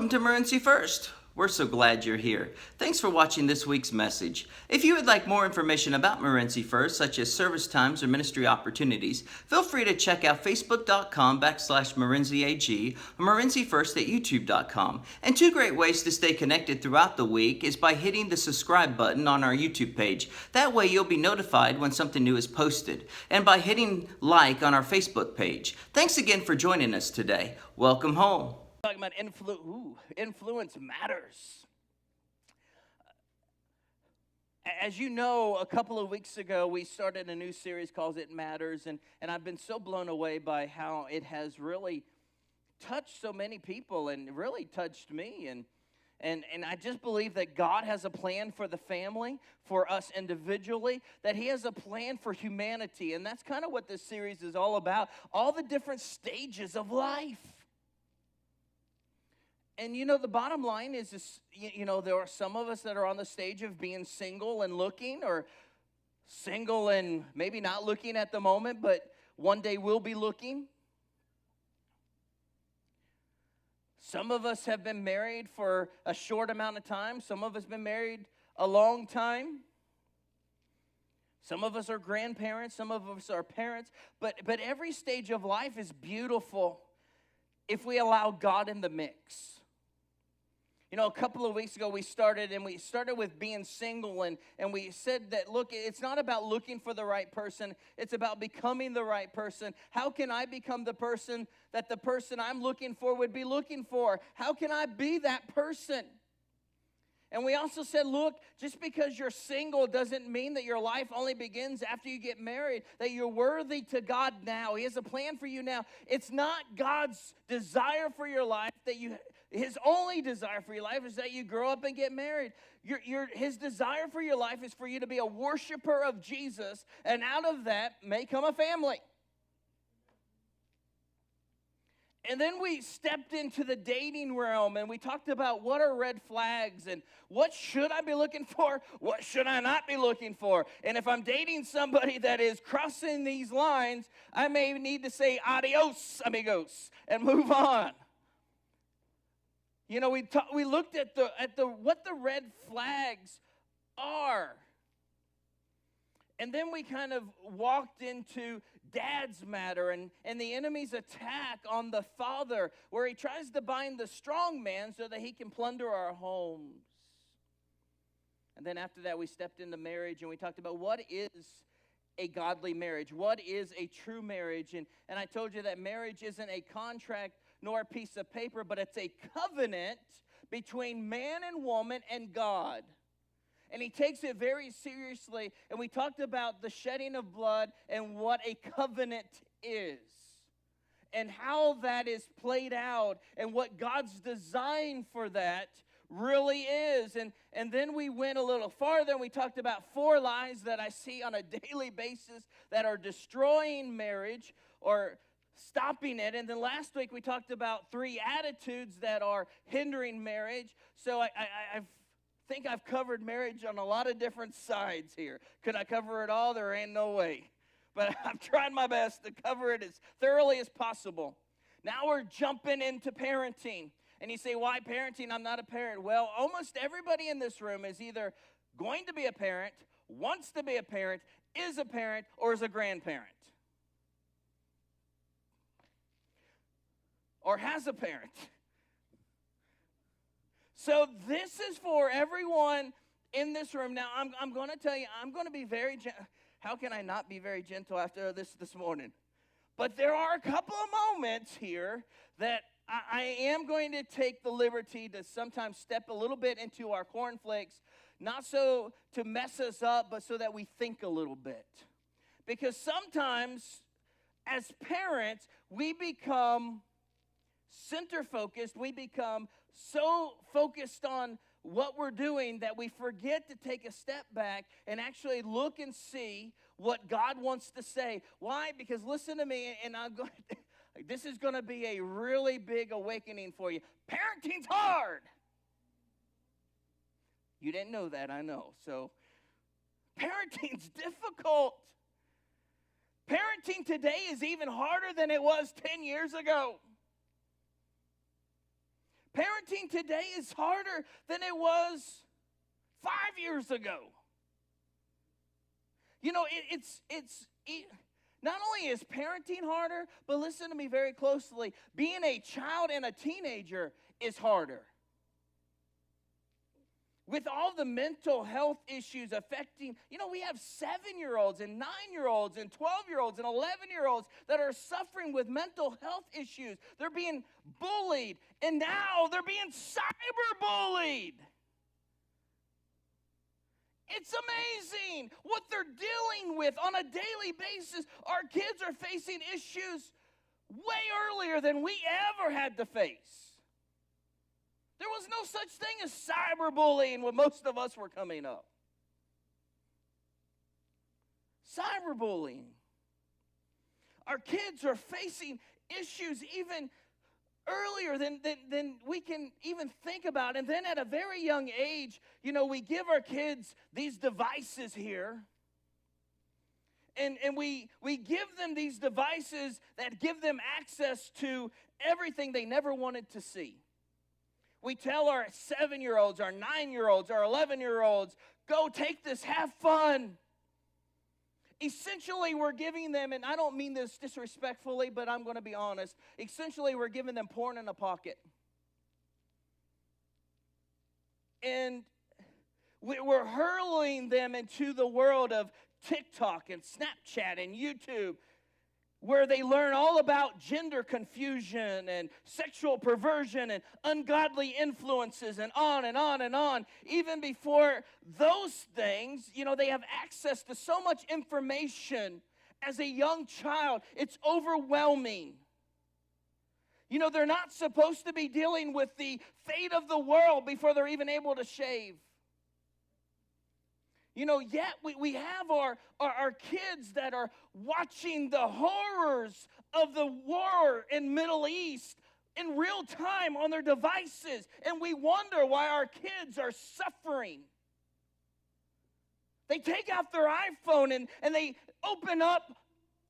Welcome to Morenci First. We're so glad you're here. Thanks for watching this week's message. If you would like more information about Morenci First, such as service times or ministry opportunities, feel free to check out facebook.com/MorenziAG or Morenci First at youtube.com. And two great ways to stay connected throughout the week is by hitting the subscribe button on our YouTube page. That way you'll be notified when something new is posted. And by hitting like on our Facebook page. Thanks again for joining us today. Welcome home. Talking about influence matters. As you know, a couple of weeks ago, we started a new series called It Matters, and I've been so blown away by how it has really touched so many people and really touched me. And I just believe that God has a plan for the family, for us individually, that He has a plan for humanity, and that's kind of what this series is all about, all the different stages of life. And, the bottom line is, there are some of us that are on the stage of being single and looking, or single and maybe not looking at the moment, but one day we'll be looking. Some of us have been married for a short amount of time. Some of us have been married a long time. Some of us are grandparents. Some of us are parents. But every stage of life is beautiful if we allow God in the mix. A couple of weeks ago we started with being single, and we said that, look, it's not about looking for the right person, it's about becoming the right person. How can I become the person that the person I'm looking for would be looking for? How can I be that person? And we also said, look, just because you're single doesn't mean that your life only begins after you get married, that you're worthy to God now. He has a plan for you now. It's not God's desire for your life His only desire for your life is that you grow up and get married. His desire for your life is for you to be a worshiper of Jesus, and out of that may come a family. And then we stepped into the dating realm, and we talked about what are red flags, and what should I be looking for, what should I not be looking for. And if I'm dating somebody that is crossing these lines, I may need to say adios, amigos, and move on. We looked at what the red flags are. And then we kind of walked into dad's matter and the enemy's attack on the father, where he tries to bind the strong man so that he can plunder our homes. And then after that, we stepped into marriage, and we talked about what is a godly marriage, what is a true marriage. And I told you that marriage isn't a contract nor a piece of paper, but it's a covenant between man and woman and God. And He takes it very seriously. And we talked about the shedding of blood and what a covenant is, and how that is played out, and what God's design for that really is. And then we went a little farther, and we talked about 4 lies that I see on a daily basis that are destroying marriage or stopping it. And then last week we talked about 3 attitudes that are hindering marriage. So I think I've covered marriage on a lot of different sides here. Could I cover it all? There ain't no way. But I've tried my best to cover it as thoroughly as possible. Now we're jumping into parenting. And you say, why parenting? I'm not a parent. Well, almost everybody in this room is either going to be a parent, wants to be a parent, is a parent, or is a grandparent. Or has a parent. So this is for everyone in this room. Now, I'm going to tell you, I'm going to be very gentle. How can I not be very gentle after this morning? But there are a couple of moments here that I am going to take the liberty to sometimes step a little bit into our cornflakes, not so to mess us up, but so that we think a little bit. Because sometimes, as parents, we become center-focused, we become so focused on what we're doing that we forget to take a step back and actually look and see what God wants to say. Why? Because listen to me, and this is going to be a really big awakening for you. Parenting's hard. You didn't know that, I know. So parenting's difficult. Parenting today is even harder than it was 10 years ago. Parenting today is harder than it was 5 years ago. You know, not only is parenting harder, but listen to me very closely. Being a child and a teenager is harder. With all the mental health issues affecting, we have 7-year-olds and 9-year-olds and 12-year-olds and 11-year-olds that are suffering with mental health issues. They're being bullied, and now they're being cyberbullied. It's amazing what they're dealing with on a daily basis. Our kids are facing issues way earlier than we ever had to face. There was no such thing as cyberbullying when most of us were coming up. Cyberbullying. Our kids are facing issues even earlier than we can even think about. And then at a very young age, we give our kids these devices here. And we give them these devices that give them access to everything they never wanted to see. We tell our 7-year-olds, our 9-year-olds, our 11-year-olds, go take this, have fun. Essentially, we're giving them, and I don't mean this disrespectfully, but I'm going to be honest. Essentially, we're giving them porn in a pocket. And we're hurling them into the world of TikTok and Snapchat and YouTube, where they learn all about gender confusion and sexual perversion and ungodly influences and on and on and on. Even before those things, they have access to so much information as a young child. It's overwhelming. They're not supposed to be dealing with the fate of the world before they're even able to shave. Yet we have our kids that are watching the horrors of the war in Middle East in real time on their devices, and we wonder why our kids are suffering. They take out their iPhone and they open up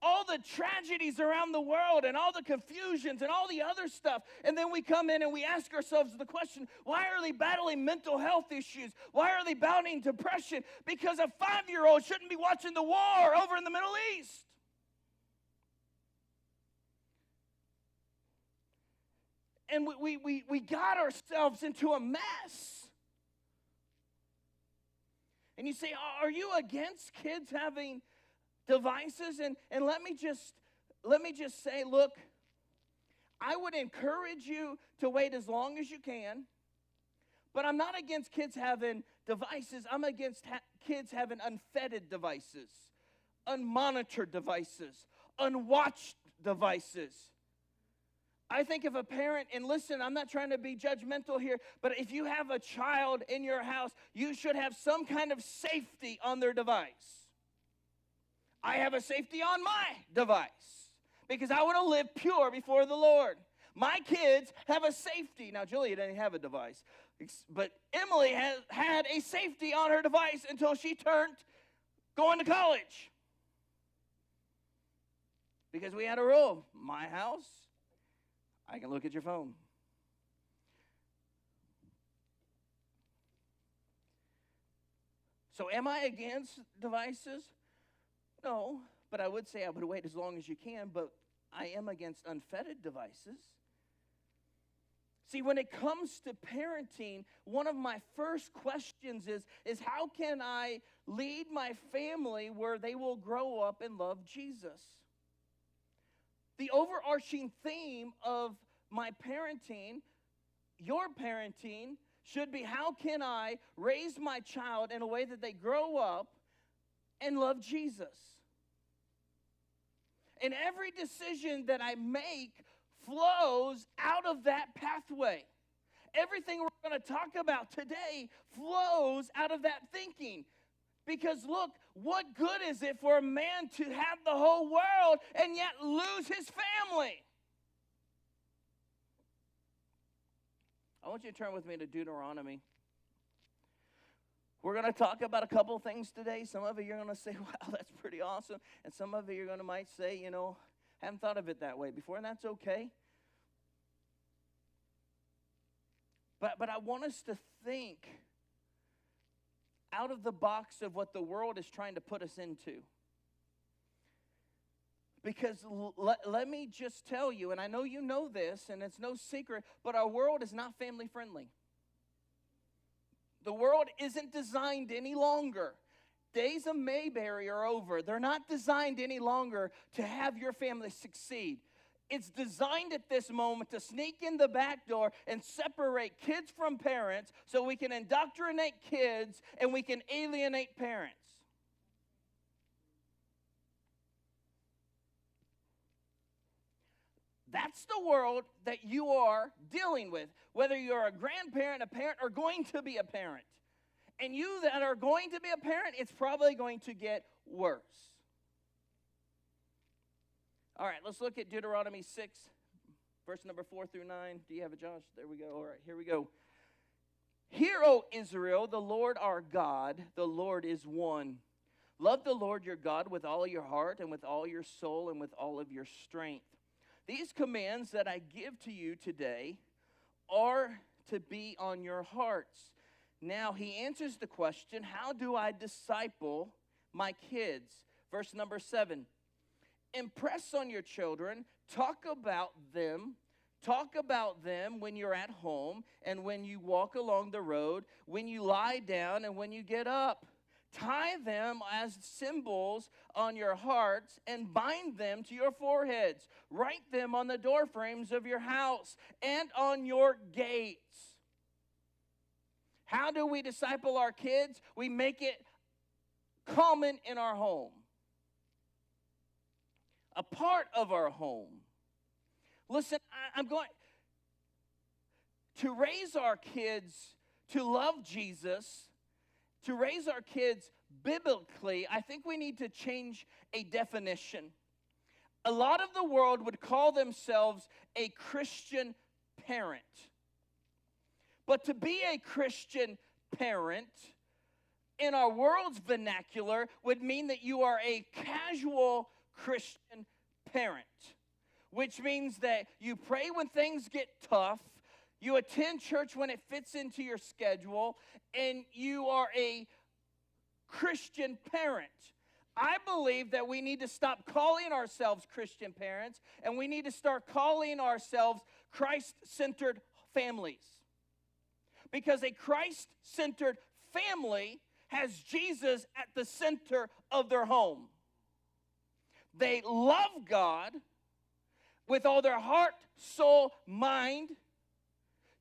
all the tragedies around the world and all the confusions and all the other stuff. And then we come in and we ask ourselves the question, why are they battling mental health issues? Why are they battling depression? Because a 5-year-old shouldn't be watching the war over in the Middle East. And we got ourselves into a mess. And you say, are you against kids having devices? And let me just say, look, I would encourage you to wait as long as you can, but I'm not against kids having devices. I'm against kids having unfettered devices, unmonitored devices, unwatched devices. I think if a parent, and listen, I'm not trying to be judgmental here, but if you have a child in your house, you should have some kind of safety on their device. I have a safety on my device because I want to live pure before the Lord. My kids have a safety. Now, Julia didn't have a device, but Emily has had a safety on her device until she turned going to college. Because we had a rule. My house, I can look at your phone. So am I against devices? No, but I would say I would wait as long as you can, but I am against unfettered devices. See, when it comes to parenting, one of my first questions is how can I lead my family where they will grow up and love Jesus? The overarching theme of my parenting, your parenting, should be how can I raise my child in a way that they grow up and love Jesus? And every decision that I make flows out of that pathway. Everything we're going to talk about today flows out of that thinking. Because look, what good is it for a man to have the whole world and yet lose his family? I want you to turn with me to Deuteronomy. We're going to talk about a couple things today. Some of you are going to say, wow, that's pretty awesome. And some of you are might say, haven't thought of it that way before, and that's okay. But I want us to think out of the box of what the world is trying to put us into. Because let me just tell you, and I know you know this, and it's no secret, but our world is not family friendly. The world isn't designed any longer. Days of Mayberry are over. They're not designed any longer to have your family succeed. It's designed at this moment to sneak in the back door and separate kids from parents so we can indoctrinate kids and we can alienate parents. That's the world that you are dealing with, whether you're a grandparent, a parent, or going to be a parent. And you that are going to be a parent, it's probably going to get worse. All right, let's look at Deuteronomy 6, verse number 4 through 9. Do you have it, Josh? There we go. All right, here we go. Hear, O Israel, the Lord our God, the Lord is one. Love the Lord your God with all your heart and with all your soul and with all of your strength. These commands that I give to you today are to be on your hearts. Now he answers the question, how do I disciple my kids? Verse number 7. Impress on your children, talk about them when you're at home and when you walk along the road, when you lie down and when you get up. Tie them as symbols on your hearts and bind them to your foreheads. Write them on the doorframes of your house and on your gates. How do we disciple our kids? We make it common in our home, a part of our home. Listen, I'm going to raise our kids to love Jesus. To raise our kids biblically, I think we need to change a definition. A lot of the world would call themselves a Christian parent. But to be a Christian parent, in our world's vernacular, would mean that you are a casual Christian parent. Which means that you pray when things get tough, you attend church when it fits into your schedule, and you are a Christian parent. I believe that we need to stop calling ourselves Christian parents, and we need to start calling ourselves Christ-centered families. Because a Christ-centered family has Jesus at the center of their home. They love God with all their heart, soul, mind.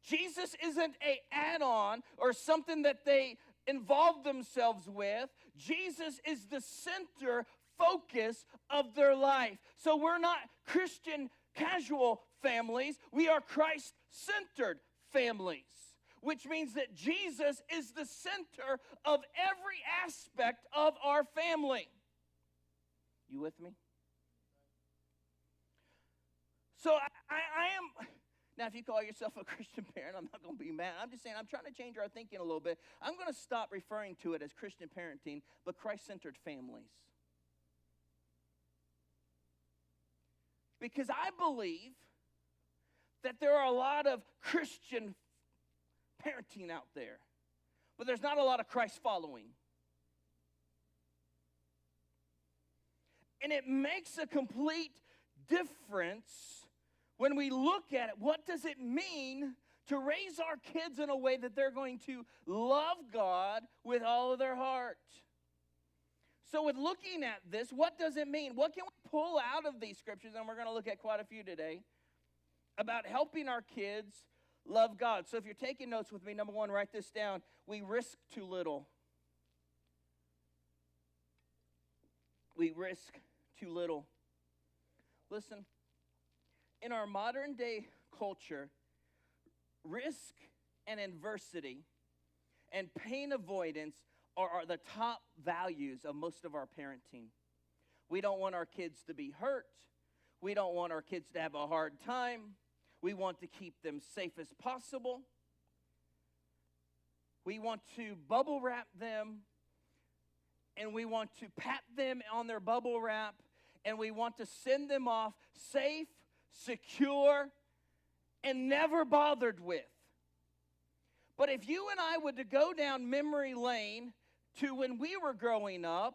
Jesus isn't an add-on or something that they involve themselves with. Jesus is the center focus of their life. So we're not Christian casual families. We are Christ-centered families, which means that Jesus is the center of every aspect of our family. You with me? So I am... Now, if you call yourself a Christian parent, I'm not going to be mad. I'm just saying I'm trying to change our thinking a little bit. I'm going to stop referring to it as Christian parenting, but Christ-centered families. Because I believe that there are a lot of Christian parenting out there, but there's not a lot of Christ following. And it makes a complete difference when we look at it. What does it mean to raise our kids in a way that they're going to love God with all of their heart? So with looking at this, what does it mean? What can we pull out of these scriptures? And we're going to look at quite a few today about helping our kids love God. So if you're taking notes with me, number one, write this down. We risk too little. We risk too little. Listen. In our modern day culture, risk and adversity and pain avoidance are the top values of most of our parenting. We don't want our kids to be hurt. We don't want our kids to have a hard time. We want to keep them safe as possible. We want to bubble wrap them, and we want to pat them on their bubble wrap, and we want to send them off safe, secure, and never bothered with. But if you and I were to go down memory lane to when we were growing up,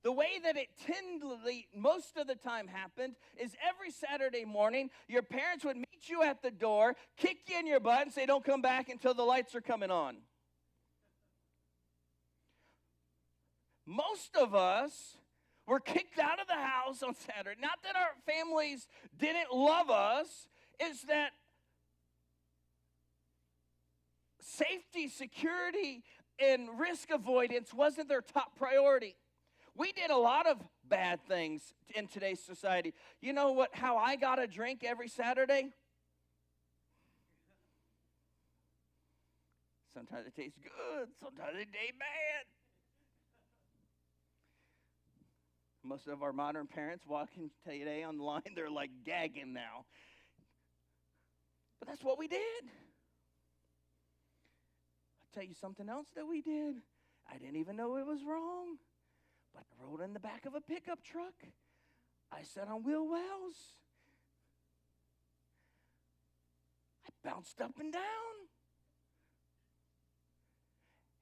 the way that it tendally, most of the time happened, is every Saturday morning, your parents would meet you at the door, kick you in your butt, and say, don't come back until the lights are coming on. Most of us were kicked out of the house on Saturday. Not that our families didn't love us, it's that safety, security, and risk avoidance wasn't their top priority. We did a lot of bad things in today's society. You know what? How I got a drink every Saturday? Sometimes it tastes good. Sometimes it tastes bad. Most of our modern parents walking today online, they're like gagging now. But that's what we did. I'll tell you something else that we did. I didn't even know it was wrong. But I rode in the back of a pickup truck. I sat on wheel wells. I bounced up and down.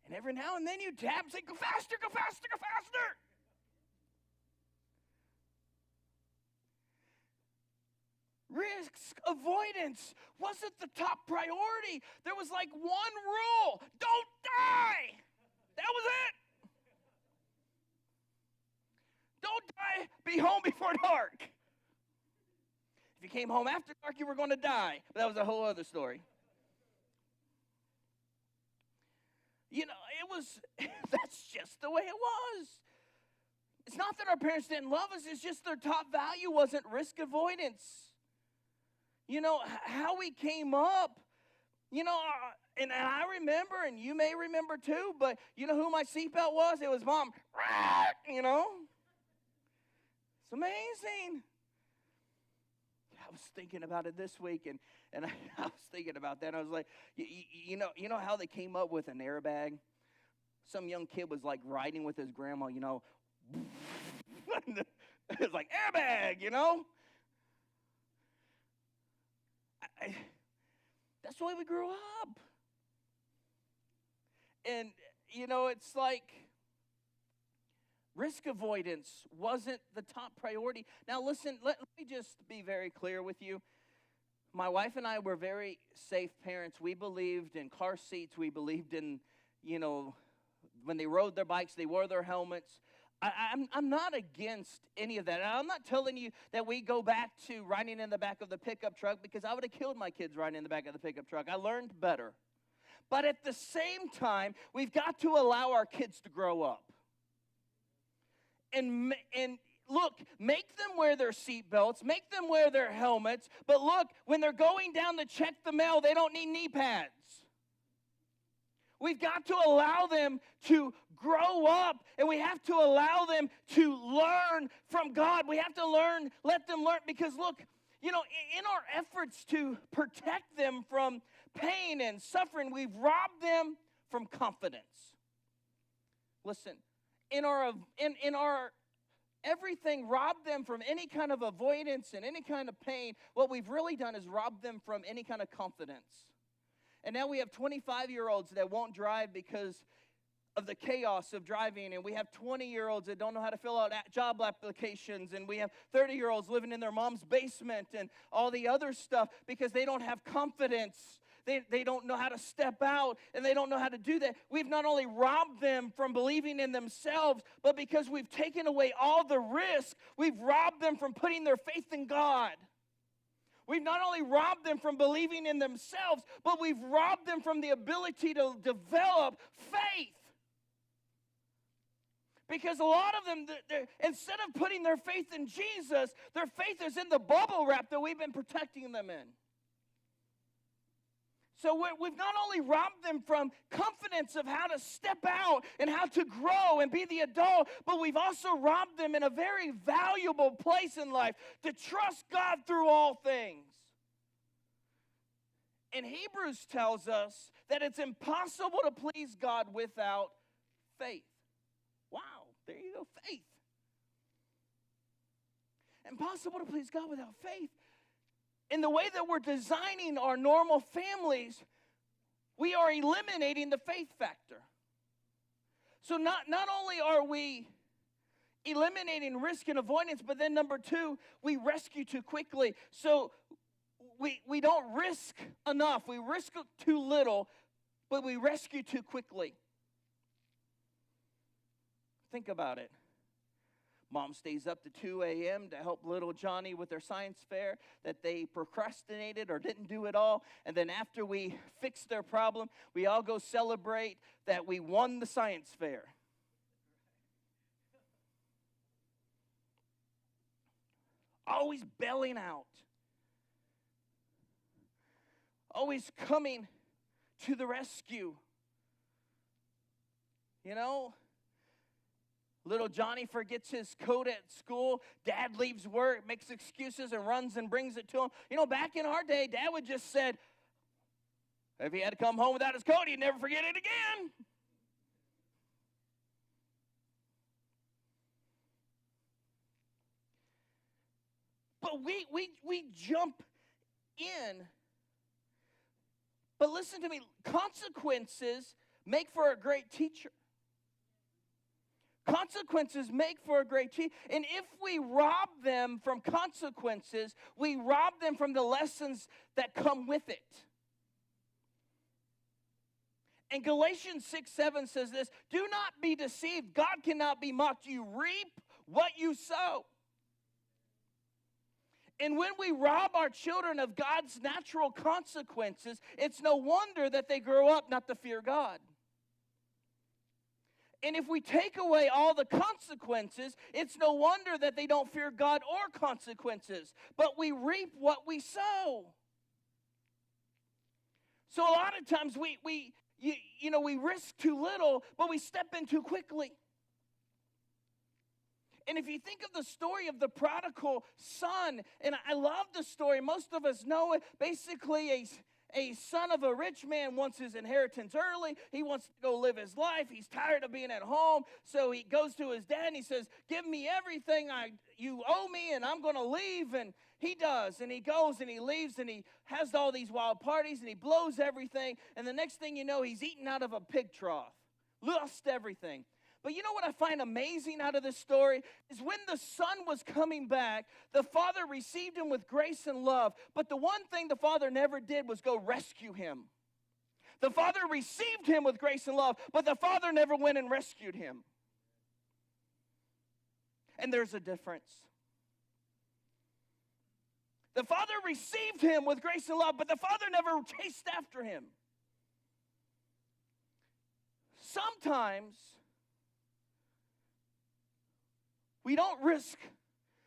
And every now and then you tap and say, go faster, go faster, go faster. Risk avoidance wasn't the top priority. There was like one rule: don't die. That was it. Don't die, be home before dark. If you came home after dark, you were going to die. But that was a whole other story. You know, that's just the way it was. It's not that our parents didn't love us, it's just their top value wasn't risk avoidance. You know, how we came up, you know, and I remember, and you may remember too, but you know who my seatbelt was? It was Mom, you know. It's amazing. I was thinking about it this week, and I was thinking about that. I was like, you know how they came up with an airbag? Some young kid was like riding with his grandma, you know. It's like airbag, you know. That's the way we grew up. And, you know, it's like risk avoidance wasn't the top priority. Now, listen, let me just be very clear with you. My wife and I were very safe parents. We believed in car seats. We believed in, you know, when they rode their bikes, they wore their helmets. I'm not against any of that. And I'm not telling you that we go back to riding in the back of the pickup truck, because I would have killed my kids riding in the back of the pickup truck. I learned better. But at the same time, we've got to allow our kids to grow up. And look, make them wear their seatbelts, make them wear their helmets, but look, when they're going down to check the mail, they don't need knee pads. We've got to allow them to grow up, and we have to allow them to learn from God. We have to let them learn, because look, you know, in our efforts to protect them from pain and suffering, we've robbed them from confidence. Listen, in our everything, robbed them from any kind of avoidance and any kind of pain. What we've really done is robbed them from any kind of confidence. And now we have 25-year-olds that won't drive because of the chaos of driving, and we have 20-year-olds that don't know how to fill out job applications, and we have 30-year-olds living in their mom's basement and all the other stuff because they don't have confidence. They don't know how to step out, and they don't know how to do that. We've not only robbed them from believing in themselves, but because we've taken away all the risk, we've robbed them from putting their faith in God. We've not only robbed them from believing in themselves, but we've robbed them from the ability to develop faith. Because a lot of them, instead of putting their faith in Jesus, their faith is in the bubble wrap that we've been protecting them in. So we've not only robbed them from confidence of how to step out and how to grow and be the adult, but we've also robbed them in a very valuable place in life, to trust God through all things. And Hebrews tells us that it's impossible to please God without faith. Wow, there you go, faith. Impossible to please God without faith. In the way that we're designing our normal families, we are eliminating the faith factor. So not only are we eliminating risk and avoidance, but then number two, we rescue too quickly. So we don't risk enough. We risk too little, but we rescue too quickly. Think about it. Mom stays up to 2 a.m. to help little Johnny with their science fair that they procrastinated or didn't do at all. And then after we fix their problem, we all go celebrate that we won the science fair. Always bailing out. Always coming to the rescue. You know? Little Johnny forgets his coat at school. Dad leaves work, makes excuses, and runs and brings it to him. You know, back in our day, Dad would just said, if he had to come home without his coat, he'd never forget it again. But we jump in. But listen to me, consequences make for a great teacher. Consequences make for a great teacher. And if we rob them from consequences, we rob them from the lessons that come with it. And Galatians 6:7 says this, do not be deceived. God cannot be mocked. You reap what you sow. And when we rob our children of God's natural consequences, it's no wonder that they grow up not to fear God. And if we take away all the consequences, it's no wonder that they don't fear God or consequences. But we reap what we sow. So a lot of times we risk too little, but we step in too quickly. And if you think of the story of the prodigal son, and I love the story, most of us know it, basically a son of a rich man wants his inheritance early. He wants to go live his life. He's tired of being at home. So he goes to his dad and he says, give me everything you owe me and I'm going to leave. And he does. And he goes and he leaves and he has all these wild parties and he blows everything. And the next thing you know, he's eating out of a pig trough. Lost everything. But you know what I find amazing out of this story is when the son was coming back, the father received him with grace and love. But the one thing the father never did was go rescue him. The father received him with grace and love, but the father never went and rescued him. And there's a difference. The father received him with grace and love, but the father never chased after him. Sometimes we don't risk,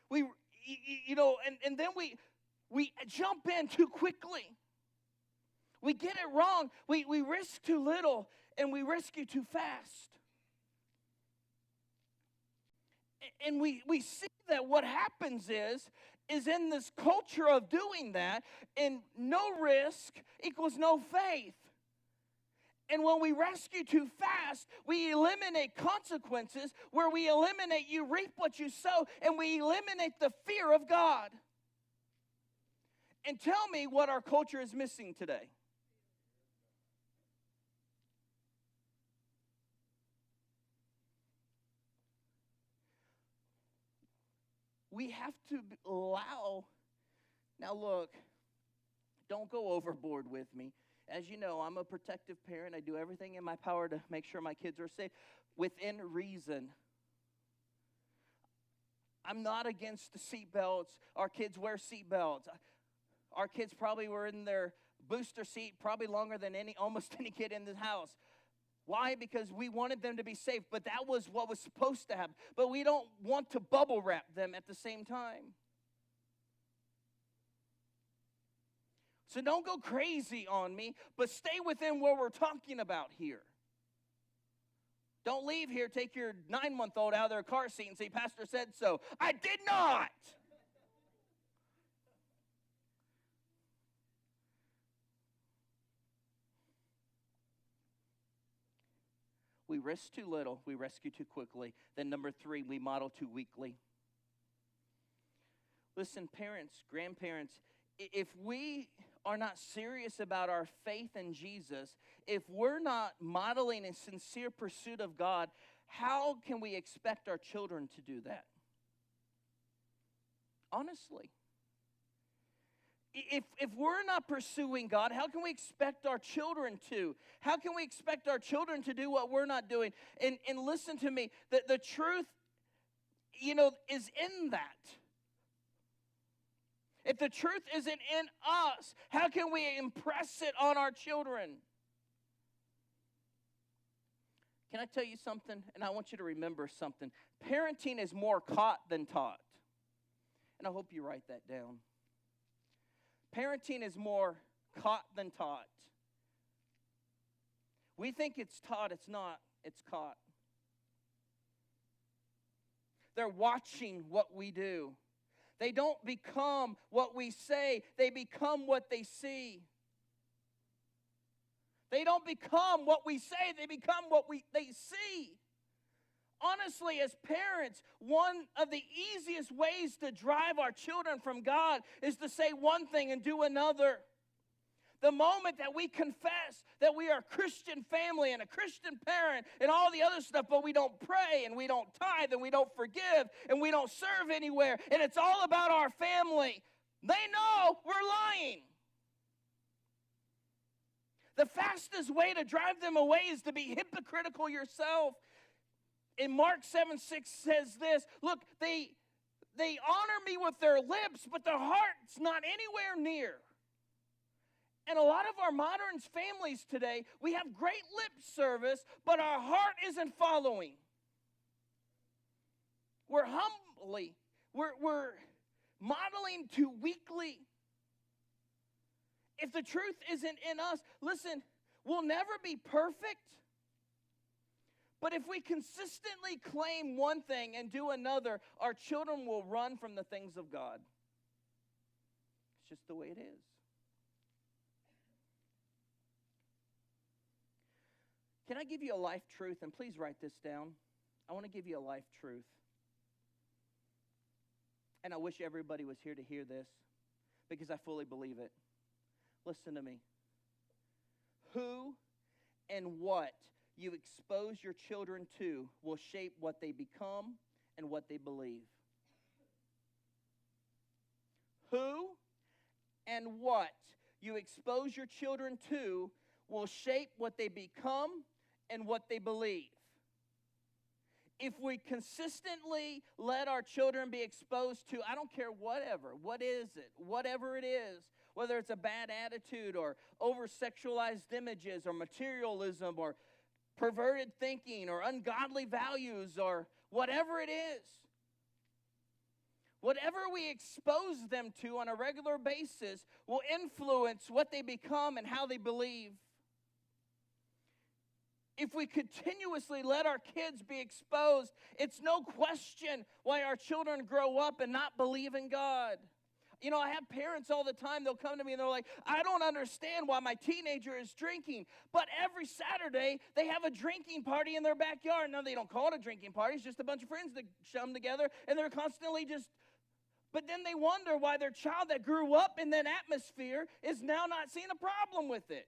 and then we jump in too quickly. We get it wrong. We risk too little, and we rescue too fast. And we see that what happens is in this culture of doing that, and no risk equals no faith. And when we rescue too fast, we eliminate consequences, where we eliminate you reap what you sow, and we eliminate the fear of God. And tell me what our culture is missing today. We have to allow, now look, don't go overboard with me. As you know, I'm a protective parent. I do everything in my power to make sure my kids are safe within reason. I'm not against the seat belts. Our kids wear seat belts. Our kids probably were in their booster seat probably longer than almost any kid in the house. Why? Because we wanted them to be safe, but that was what was supposed to happen. But we don't want to bubble wrap them at the same time. So don't go crazy on me, but stay within what we're talking about here. Don't leave here, take your 9-month-old out of their car seat and say, Pastor said so. I did not. We risk too little, we rescue too quickly. Then number 3, we model too weakly. Listen, parents, grandparents, if we are not serious about our faith in Jesus, if we're not modeling a sincere pursuit of God, how can we expect our children to do that? Honestly. If we're not pursuing God, how can we expect our children to? How can we expect our children to do what we're not doing? And listen to me, the truth, is in that. If the truth isn't in us, how can we impress it on our children? Can I tell you something? And I want you to remember something. Parenting is more caught than taught. And I hope you write that down. Parenting is more caught than taught. We think it's taught, it's not, it's caught. They're watching what we do. They don't become what we say, they become what they see. They don't become what we say, they become what they see. Honestly, as parents, one of the easiest ways to drive our children from God is to say one thing and do another. The moment that we confess that we are a Christian family and a Christian parent and all the other stuff, but we don't pray and we don't tithe and we don't forgive and we don't serve anywhere, and it's all about our family, they know we're lying. The fastest way to drive them away is to be hypocritical yourself. In Mark 7:6 says this, look, they honor me with their lips, but their heart's not anywhere near. And a lot of our modern families today, we have great lip service, but our heart isn't following. We're humbly, we're modeling too weakly. If the truth isn't in us, listen, we'll never be perfect. But if we consistently claim one thing and do another, our children will run from the things of God. It's just the way it is. Can I give you a life truth? And please write this down. I want to give you a life truth. And I wish everybody was here to hear this because I fully believe it. Listen to me. Who and what you expose your children to will shape what they become and what they believe. Who and what you expose your children to will shape what they become and what they believe. If we consistently let our children be exposed to, I don't care what is it, whatever it is, whether it's a bad attitude or over-sexualized images or materialism or perverted thinking or ungodly values or whatever it is, whatever we expose them to on a regular basis will influence what they become and how they believe. If we continuously let our kids be exposed, it's no question why our children grow up and not believe in God. You know, I have parents all the time, they'll come to me and they're like, I don't understand why my teenager is drinking. But every Saturday, they have a drinking party in their backyard. Now, they don't call it a drinking party. It's just a bunch of friends that come together, and they're constantly just... But then they wonder why their child that grew up in that atmosphere is now not seeing a problem with it.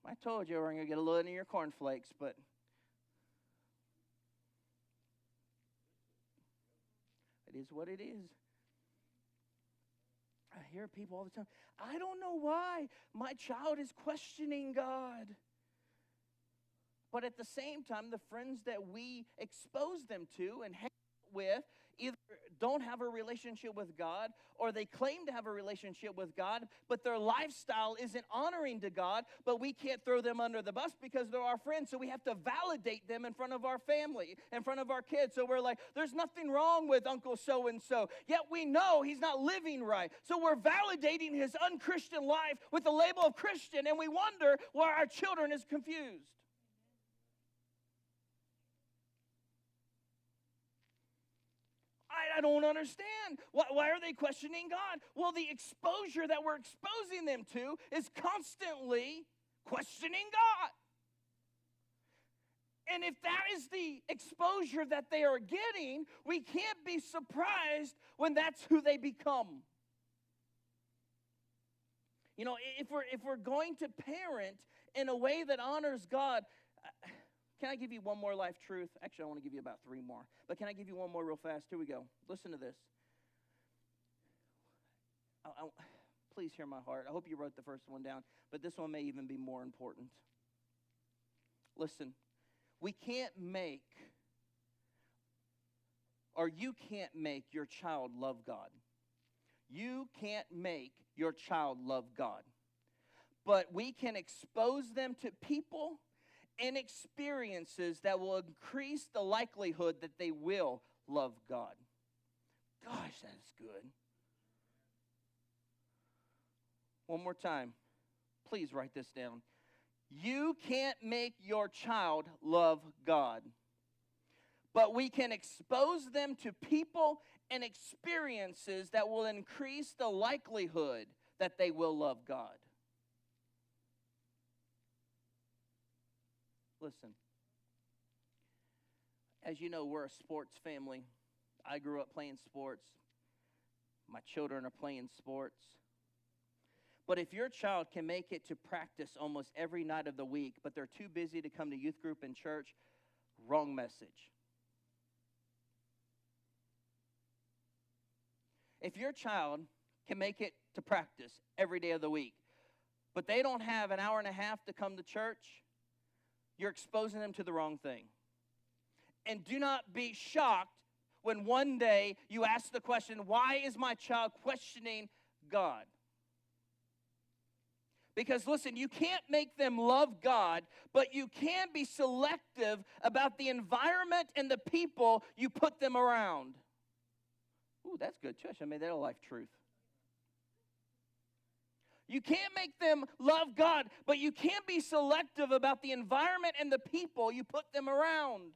I told you we're going to get a little into your cornflakes, but it is what it is. I hear people all the time, I don't know why my child is questioning God. But at the same time, the friends that we expose them to and hang out with either don't have a relationship with God or they claim to have a relationship with God, but their lifestyle isn't honoring to God, but we can't throw them under the bus because they're our friends, so we have to validate them in front of our family, in front of our kids. So we're like, there's nothing wrong with Uncle so-and-so, yet we know he's not living right. So we're validating his unchristian life with the label of Christian, and we wonder why our children is confused. I don't understand. Why are they questioning God? Well, the exposure that we're exposing them to is constantly questioning God. And if that is the exposure that they are getting, we can't be surprised when that's who they become. You know, if we're going to parent in a way that honors God, can I give you one more life truth? Actually, I want to give you about 3 more. But can I give you one more real fast? Here we go. Listen to this. Please hear my heart. I hope you wrote the first one down, but this one may even be more important. Listen, we can't make, or you can't make your child love God. You can't make your child love God. But we can expose them to people and experiences that will increase the likelihood that they will love God. Gosh, that is good. One more time. Please write this down. You can't make your child love God, but we can expose them to people and experiences that will increase the likelihood that they will love God. Listen, as you know, we're a sports family. I grew up playing sports. My children are playing sports. But if your child can make it to practice almost every night of the week, but they're too busy to come to youth group and church, wrong message. If your child can make it to practice every day of the week, but they don't have an hour and a half to come to church, you're exposing them to the wrong thing. And do not be shocked when one day you ask the question, why is my child questioning God? Because listen, you can't make them love God, but you can be selective about the environment and the people you put them around. Ooh, that's good, Tush. I made that a life truth. You can't make them love God, but you can be selective about the environment and the people you put them around.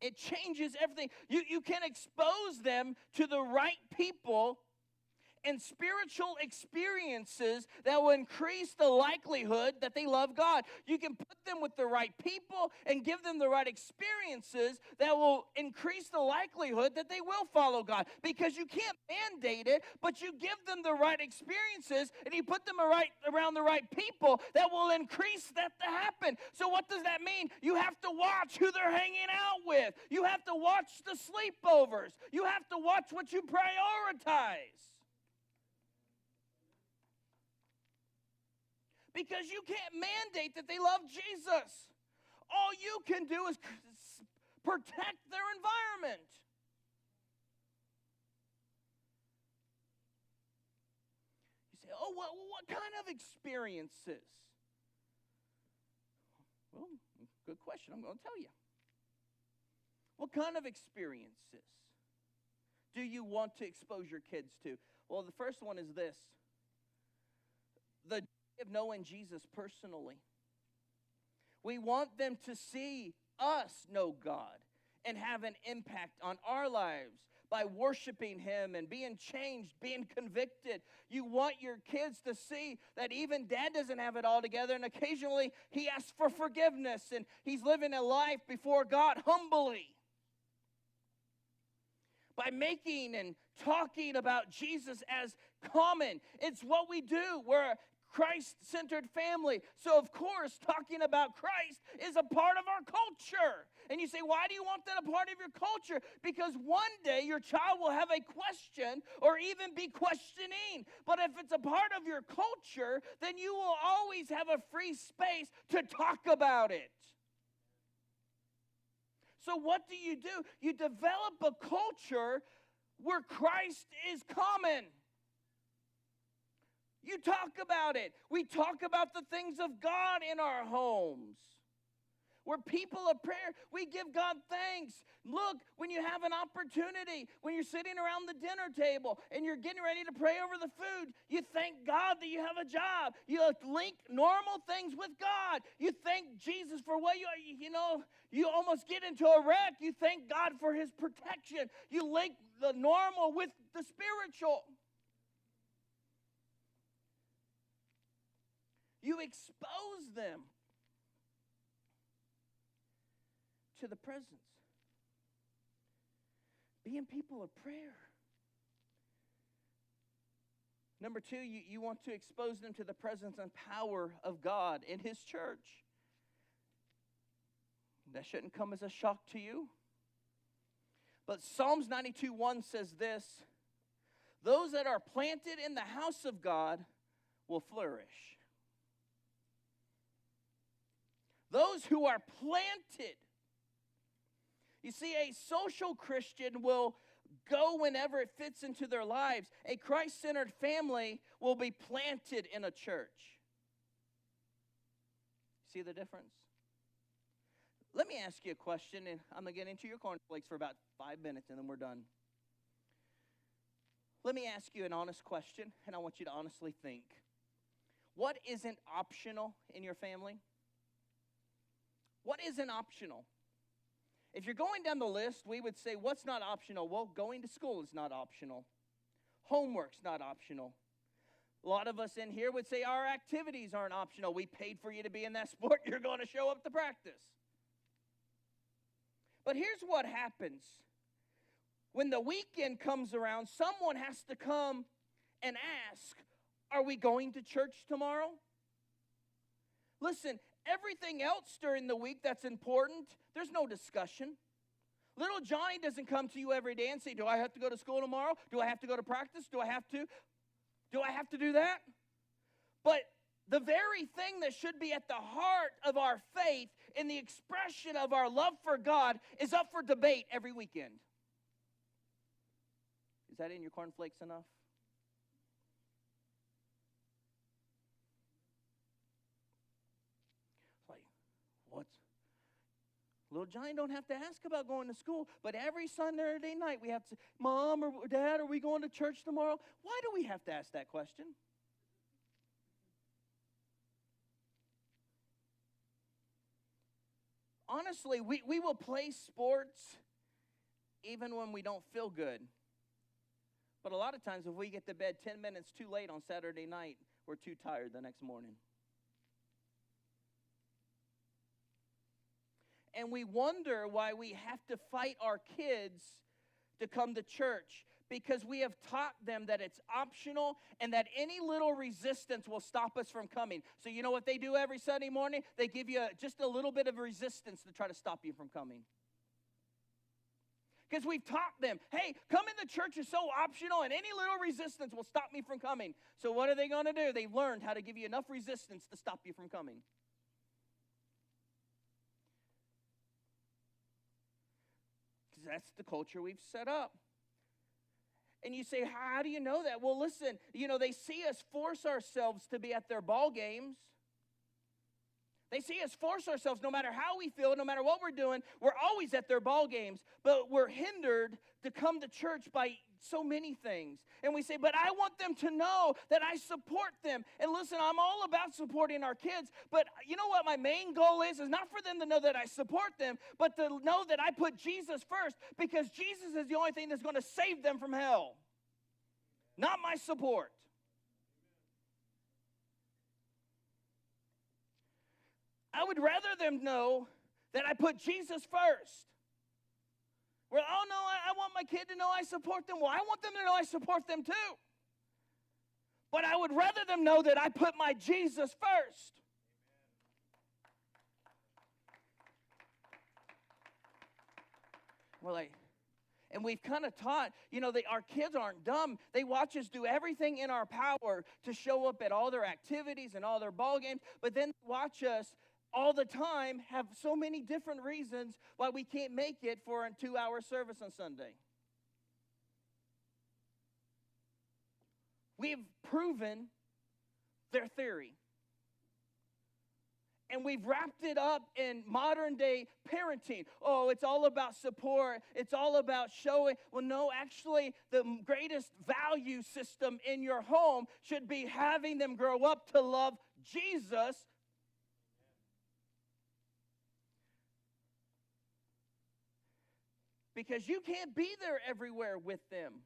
It changes everything. You can expose them to the right people and spiritual experiences that will increase the likelihood that they love God. You can put them with the right people and give them the right experiences that will increase the likelihood that they will follow God. Because you can't mandate it, but you give them the right experiences and you put them around the right people that will increase that to happen. So what does that mean? You have to watch who they're hanging out with. You have to watch the sleepovers. You have to watch what you prioritize. Because you can't mandate that they love Jesus. All you can do is protect their environment. You say, oh, what kind of experiences? Well, good question. I'm going to tell you. What kind of experiences do you want to expose your kids to? Well, the first one is this. The of knowing Jesus personally. We want them to see us know God and have an impact on our lives by worshiping Him and being changed, being convicted. You want your kids to see that even Dad doesn't have it all together, and occasionally he asks for forgiveness and he's living a life before God humbly. By making and talking about Jesus as common. It's what we do. We're a Christ-centered family. So, of course, talking about Christ is a part of our culture. And you say, why do you want that a part of your culture? Because one day your child will have a question or even be questioning. But if it's a part of your culture, then you will always have a free space to talk about it. So what do? You develop a culture where Christ is common. You talk about it. We talk about the things of God in our homes. We're people of prayer. We give God thanks. Look, when you have an opportunity, when you're sitting around the dinner table and you're getting ready to pray over the food, you thank God that you have a job. You link normal things with God. You thank Jesus for what you almost get into a wreck. You thank God for His protection. You link the normal with the spiritual. You expose them. into the presence. Being people of prayer. Number two, you want to expose them to the presence and power of God in His church. That shouldn't come as a shock to you. But Psalms 92:1 says this, those that are planted in the house of God will flourish. Those who are planted. You see, a social Christian will go whenever it fits into their lives. A Christ-centered family will be planted in a church. See the difference? Let me ask you a question, and I'm going to get into your cornflakes for about 5 minutes, and then we're done. Let me ask you an honest question, and I want you to honestly think. What isn't optional in your family? What isn't optional? If you're going down the list, we would say, what's not optional? Well, going to school is not optional. Homework's not optional. A lot of us in here would say our activities aren't optional. We paid for you to be in that sport. You're going to show up to practice. But here's what happens. When the weekend comes around, someone has to come and ask, are we going to church tomorrow? Listen, everything else during the week that's important, there's no discussion. Little Johnny doesn't come to you every day and say, do I have to go to school tomorrow? Do I have to go to practice? Do I have to do that? But the very thing that should be at the heart of our faith and the expression of our love for God is up for debate every weekend. Is that in your cornflakes enough? Like, what's? Little Johnny don't have to ask about going to school, but every Sunday night we have to say, Mom or Dad, are we going to church tomorrow? Why do we have to ask that question? Honestly, we will play sports even when we don't feel good. But a lot of times if we get to bed 10 minutes too late on Saturday night, we're too tired the next morning. And we wonder why we have to fight our kids to come to church, because we have taught them that it's optional and that any little resistance will stop us from coming. So you know what they do every Sunday morning? They give you just a little bit of resistance to try to stop you from coming. Because we've taught them, hey, coming to church is so optional and any little resistance will stop me from coming. So what are they going to do? They've learned how to give you enough resistance to stop you from coming. Because that's the culture we've set up. And you say, how do you know that? Well, listen, they see us force ourselves to be at their ball games. They see us force ourselves no matter how we feel, no matter what we're doing. We're always at their ball games, but we're hindered to come to church by so many things. And we say, but I want them to know that I support them. And listen, I'm all about supporting our kids, but you know what my main goal is not for them to know that I support them, but to know that I put Jesus first, because Jesus is the only thing that's going to save them from hell, not my support. I would rather them know that I put Jesus first. Well, oh no, I want my kid to know I support them. Well, I want them to know I support them too. But I would rather them know that I put my Jesus first. We're like, and we've kind of taught, our kids aren't dumb. They watch us do everything in our power to show up at all their activities and all their ball games, but then watch us all the time have so many different reasons why we can't make it for a 2-hour service on Sunday. We've proven their theory. And we've wrapped it up in modern day parenting. Oh, it's all about support. It's all about showing. Well, no, actually, the greatest value system in your home should be having them grow up to love Jesus. Because you can't be there everywhere with them.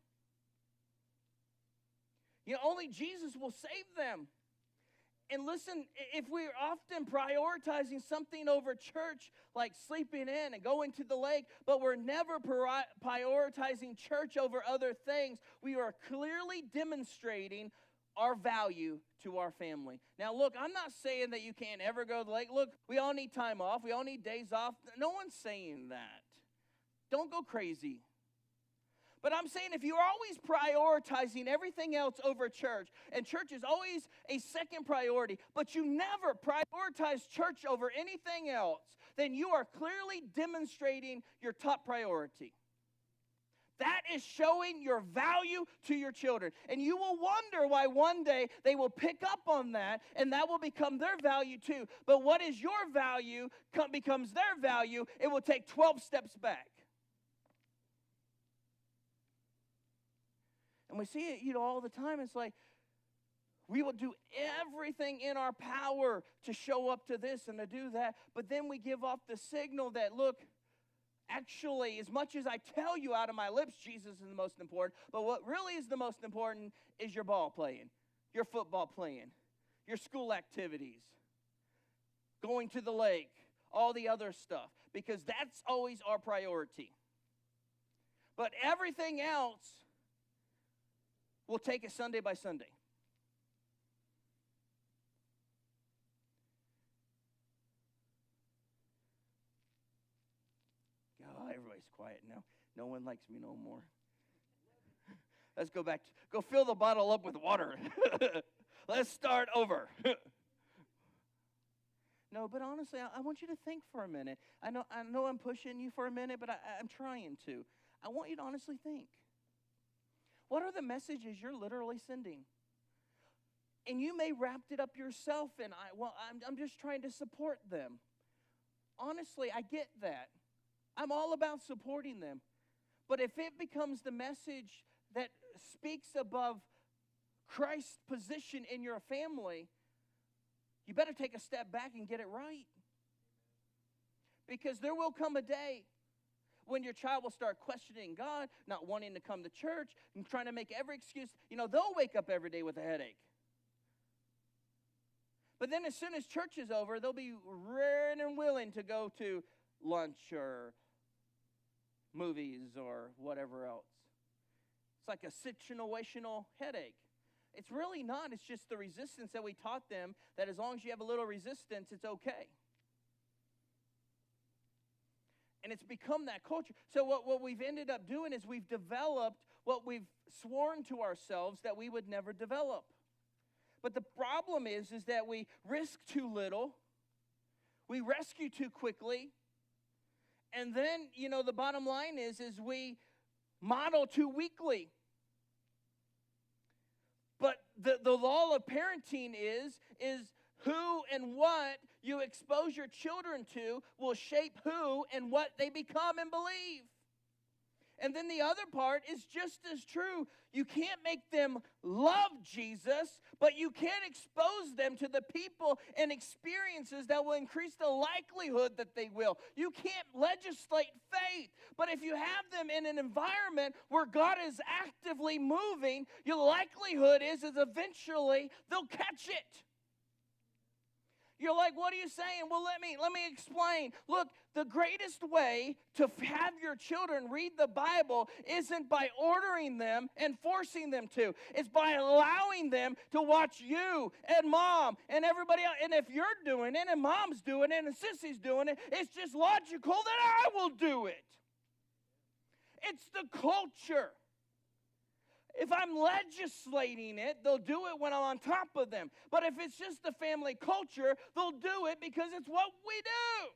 Only Jesus will save them. And listen, if we're often prioritizing something over church, like sleeping in and going to the lake, but we're never prioritizing church over other things, we are clearly demonstrating our value to our family. Now, look, I'm not saying that you can't ever go to the lake. Look, we all need time off. We all need days off. No one's saying that. Don't go crazy. But I'm saying if you're always prioritizing everything else over church, and church is always a second priority, but you never prioritize church over anything else, then you are clearly demonstrating your top priority. That is showing your value to your children. And you will wonder why one day they will pick up on that, and that will become their value too. But what is your value becomes their value, it will take 12 steps back. And we see it, all the time. It's like we will do everything in our power to show up to this and to do that. But then we give off the signal that, look, actually, as much as I tell you out of my lips, Jesus is the most important, but what really is the most important is your ball playing, your football playing, your school activities, going to the lake, all the other stuff, because that's always our priority. But everything else we'll take it Sunday by Sunday. Oh, everybody's quiet now. No one likes me no more. Let's go back. Go fill the bottle up with water. Let's start over. No, but honestly, I want you to think for a minute. I know I'm pushing you for a minute, but I'm trying to. I want you to honestly think. What are the messages you're literally sending? And you may wrap it up yourself, and I'm just trying to support them. Honestly, I get that. I'm all about supporting them. But if it becomes the message that speaks above Christ's position in your family, you better take a step back and get it right. Because there will come a day when your child will start questioning God, not wanting to come to church, and trying to make every excuse. They'll wake up every day with a headache. But then as soon as church is over, they'll be ready and willing to go to lunch or movies or whatever else. It's like a situational headache. It's really not. It's just the resistance that we taught them, that as long as you have a little resistance, it's okay. And it's become that culture. So what we've ended up doing is we've developed what we've sworn to ourselves that we would never develop. But the problem is that we risk too little. We rescue too quickly. And then, the bottom line is we model too weakly. But the law of parenting is who and what you expose your children to will shape who and what they become and believe. And then the other part is just as true. You can't make them love Jesus, but you can expose them to the people and experiences that will increase the likelihood that they will. You can't legislate faith, but if you have them in an environment where God is actively moving, your likelihood is eventually they'll catch it. You're like, what are you saying? Well, let me explain. Look, the greatest way to have your children read the Bible isn't by ordering them and forcing them to. It's by allowing them to watch you and mom and everybody else. And if you're doing it and mom's doing it and Sissy's doing it, it's just logical that I will do it. It's the culture. If I'm legislating it, they'll do it when I'm on top of them. But if it's just the family culture, they'll do it because it's what we do.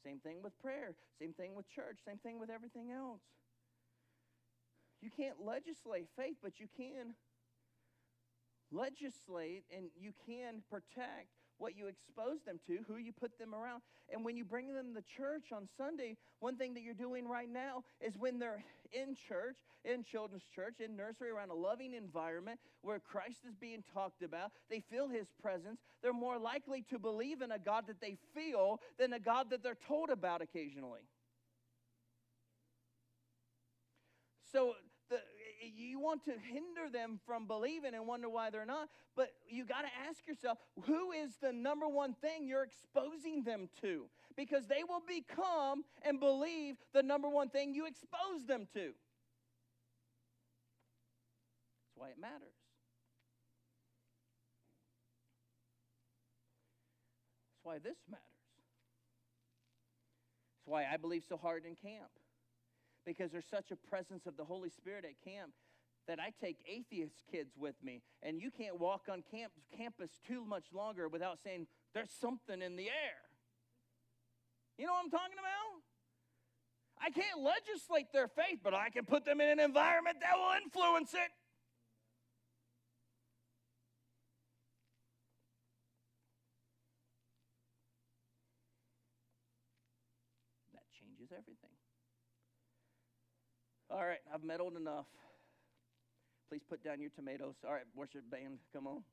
Same thing with prayer. Same thing with church. Same thing with everything else. You can't legislate faith, but you can legislate and you can protect what you expose them to, who you put them around. And when you bring them to church on Sunday, one thing that you're doing right now is when they're in church, in children's church, in nursery, around a loving environment where Christ is being talked about, they feel his presence, they're more likely to believe in a God that they feel than a God that they're told about occasionally. So you want to hinder them from believing and wonder why they're not. But you got to ask yourself, who is the number one thing you're exposing them to? Because they will become and believe the number one thing you expose them to. That's why it matters. That's why this matters. That's why I believe so hard in camp. Because there's such a presence of the Holy Spirit at camp that I take atheist kids with me. And you can't walk on campus too much longer without saying, there's something in the air. You know what I'm talking about? I can't legislate their faith, but I can put them in an environment that will influence it. That changes everything. All right, I've meddled enough. Please put down your tomatoes. All right, worship band, come on.